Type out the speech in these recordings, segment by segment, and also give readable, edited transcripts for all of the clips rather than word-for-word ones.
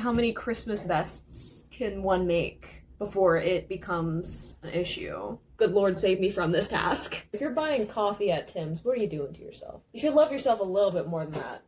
how many Christmas vests can one make before it becomes an issue? Good Lord, save me from this task. If you're buying coffee at Tim's, what are you doing to yourself? You should love yourself a little bit more than that.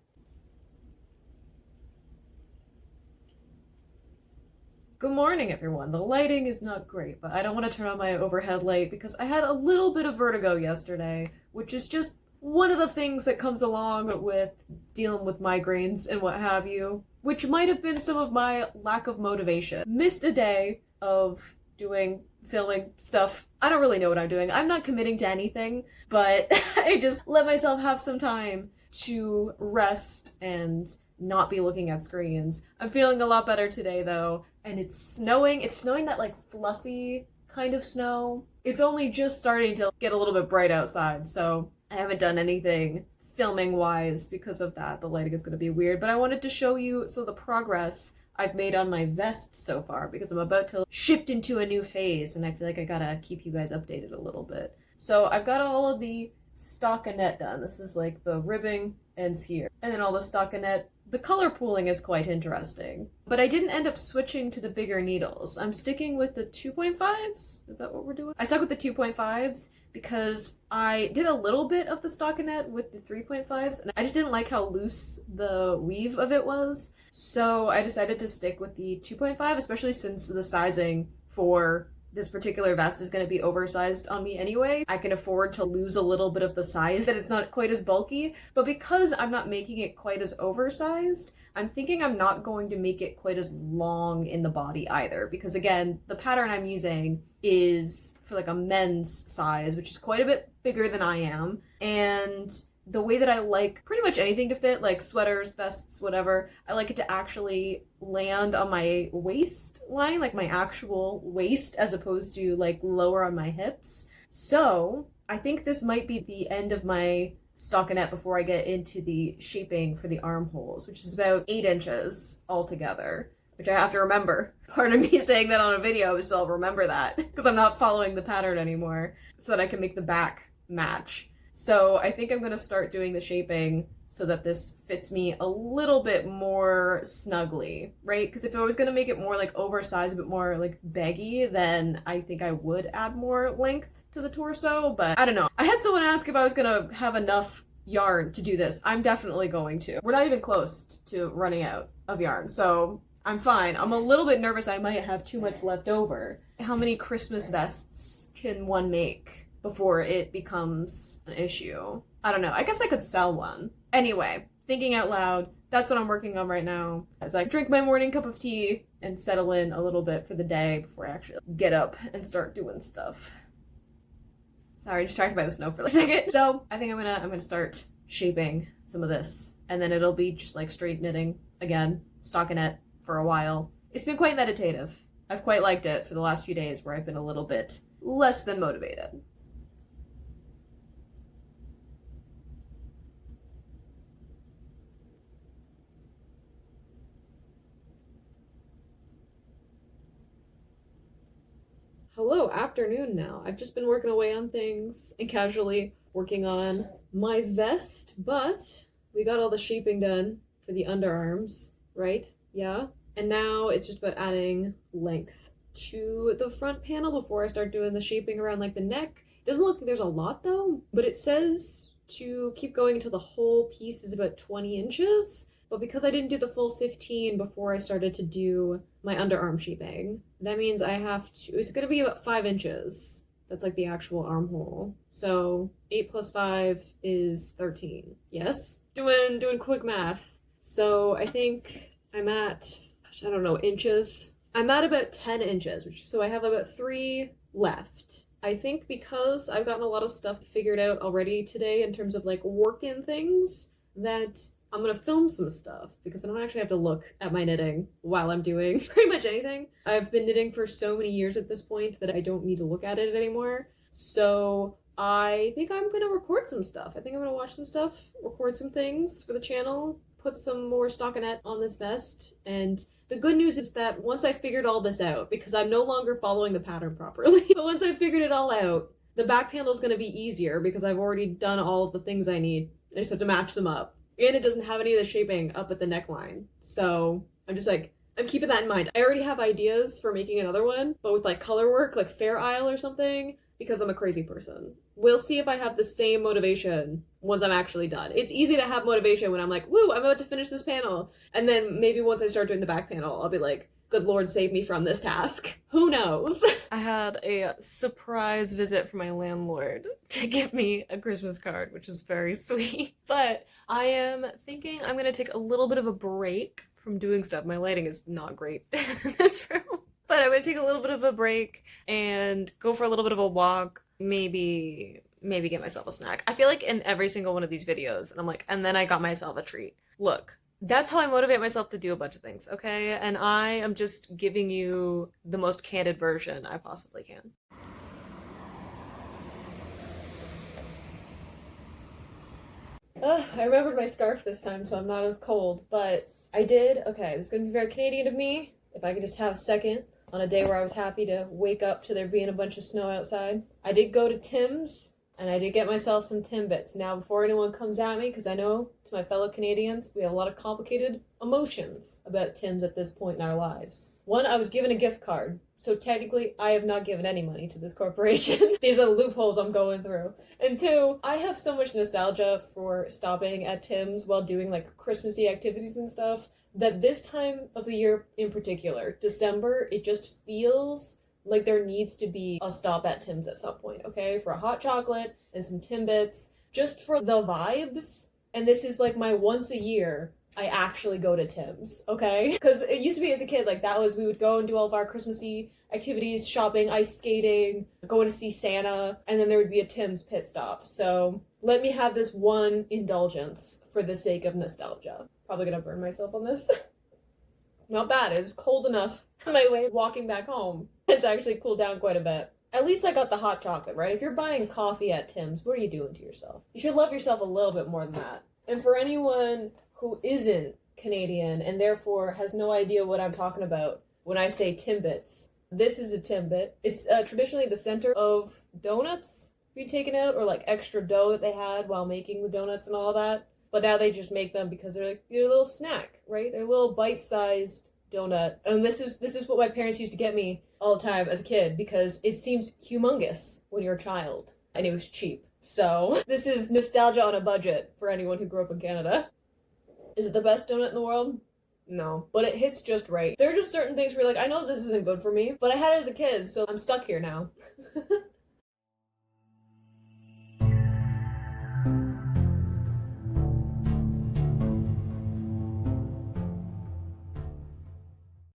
Good morning, everyone. The lighting is not great, but I don't want to turn on my overhead light because I had a little bit of vertigo yesterday, which is just one of the things that comes along with dealing with migraines and what have you, which might have been some of my lack of motivation. Missed a day of filming stuff. I don't really know what I'm doing. I'm not committing to anything, but I just let myself have some time to rest and not be looking at screens. I'm feeling a lot better today though, and it's snowing. It's snowing that like fluffy kind of snow. It's only just starting to get a little bit bright outside, so I haven't done anything filming wise because of that. The lighting is going to be weird, but I wanted to show you the progress I've made on my vest so far because I'm about to shift into a new phase and I feel like I gotta keep you guys updated a little bit. So I've got all of the stockinette done. This is like the ribbing ends here. And then all the stockinette. The color pooling is quite interesting, but I didn't end up switching to the bigger needles. I'm sticking with the 2.5s. Is that what we're doing? I stuck with the 2.5s because I did a little bit of the stockinette with the 3.5s and I just didn't like how loose the weave of it was. So I decided to stick with the 2.5, especially since the sizing for this particular vest is going to be oversized on me anyway. I can afford to lose a little bit of the size, that it's not quite as bulky, but because I'm not making it quite as oversized, I'm thinking I'm not going to make it quite as long in the body either, because again, the pattern I'm using is for like a men's size, which is quite a bit bigger than I am, and the way that I like pretty much anything to fit, like sweaters, vests, whatever, I like it to actually land on my waistline, like my actual waist, as opposed to like lower on my hips. So I think this might be the end of my stockinette before I get into the shaping for the armholes, which is about 8 inches altogether, which I have to remember. Part of me saying that on a video is so I'll remember that because I'm not following the pattern anymore so that I can make the back match. So I think I'm going to start doing the shaping so that this fits me a little bit more snugly, right? Because if I was going to make it more like oversized, a bit more like baggy, then I think I would add more length to the torso, but I don't know. I had someone ask if I was going to have enough yarn to do this. I'm definitely going to. We're not even close to running out of yarn, so I'm fine. I'm a little bit nervous I might have too much left over. How many Christmas vests can one make before it becomes an issue? I don't know. I guess I could sell one. Anyway, thinking out loud, that's what I'm working on right now as I drink my morning cup of tea and settle in a little bit for the day before I actually get up and start doing stuff. Sorry, distracted by the snow for a second. So I think I'm gonna start shaping some of this, and then it'll be just like straight knitting again, stockinette for a while. It's been quite meditative. I've quite liked it for the last few days where I've been a little bit less than motivated. Hello, afternoon now. I've just been working away on things and casually working on my vest, but we got all the shaping done for the underarms, right? Yeah. And now it's just about adding length to the front panel before I start doing the shaping around like the neck. It doesn't look like there's a lot though, but it says to keep going until the whole piece is about 20 inches. But because I didn't do the full 15 before I started to do my underarm shaping, that means I have to, it's going to be about 5 inches. That's like the actual armhole. So 8 plus 5 is 13. Yes? Doing quick math. So I think I'm at, I don't know, inches. I'm at about 10 inches, so I have about 3 left. I think because I've gotten a lot of stuff figured out already today in terms of like work-in things, that I'm gonna film some stuff because I don't actually have to look at my knitting while I'm doing pretty much anything. I've been knitting for so many years at this point that I don't need to look at it anymore. So I think I'm gonna record some stuff. I think I'm gonna watch some stuff, record some things for the channel, put some more stockinette on this vest. And the good news is that once I figured all this out, because I'm no longer following the pattern properly, but once I figured it all out, the back panel is gonna be easier because I've already done all of the things I need. I just have to match them up. And it doesn't have any of the shaping up at the neckline. So I'm just like, I'm keeping that in mind. I already have ideas for making another one, but with like color work, like Fair Isle or something, because I'm a crazy person. We'll see if I have the same motivation once I'm actually done. It's easy to have motivation when I'm like, woo, I'm about to finish this panel. And then maybe once I start doing the back panel, I'll be like, good Lord, save me from this task. Who knows? I had a surprise visit from my landlord to give me a Christmas card, which is very sweet. But I am thinking I'm gonna take a little bit of a break from doing stuff. My lighting is not great in this room. But I'm gonna take a little bit of a break and go for a little bit of a walk. Maybe get myself a snack. I feel like in every single one of these videos, and I'm like, and then I got myself a treat. Look. That's how I motivate myself to do a bunch of things, okay? And I am just giving you the most candid version I possibly can. I remembered my scarf this time, so I'm not as cold, but I did. Okay, this is gonna be very Canadian of me. If I could just have a second on a day where I was happy to wake up to there being a bunch of snow outside. I did go to Tim's, and I did get myself some Timbits. Now, before anyone comes at me, because I know to my fellow Canadians, we have a lot of complicated emotions about Tim's at this point in our lives. One, I was given a gift card, so technically I have not given any money to this corporation. These are the loopholes I'm going through. And two, I have so much nostalgia for stopping at Tim's while doing like Christmassy activities and stuff, that this time of the year in particular, December, it just feels like there needs to be a stop at Tim's at some point, okay? For a hot chocolate and some Timbits, just for the vibes. And this is like my once a year I actually go to Tim's, okay? Because it used to be as a kid, like that was, we would go and do all of our Christmassy activities, shopping, ice skating, going to see Santa, and then there would be a Tim's pit stop. So let me have this one indulgence for the sake of nostalgia. Probably gonna burn myself on this. Not bad, it was cold enough on my way walking back home. It's actually cooled down quite a bit. At least I got the hot chocolate, right? If you're buying coffee at Tim's, what are you doing to yourself? You should love yourself a little bit more than that. And for anyone who isn't Canadian and therefore has no idea what I'm talking about when I say Timbits, this is a Timbit. It's traditionally the center of donuts being taken out, or like extra dough that they had while making the donuts and all that. But now they just make them because they're a little snack, right? They're a little bite-sized donut. And this is what my parents used to get me all the time as a kid, because it seems humongous when you're a child and it was cheap. So this is nostalgia on a budget for anyone who grew up in Canada. Is it the best donut in the world? No, but it hits just right. There are just certain things where you're like, I know this isn't good for me, but I had it as a kid, so I'm stuck here now.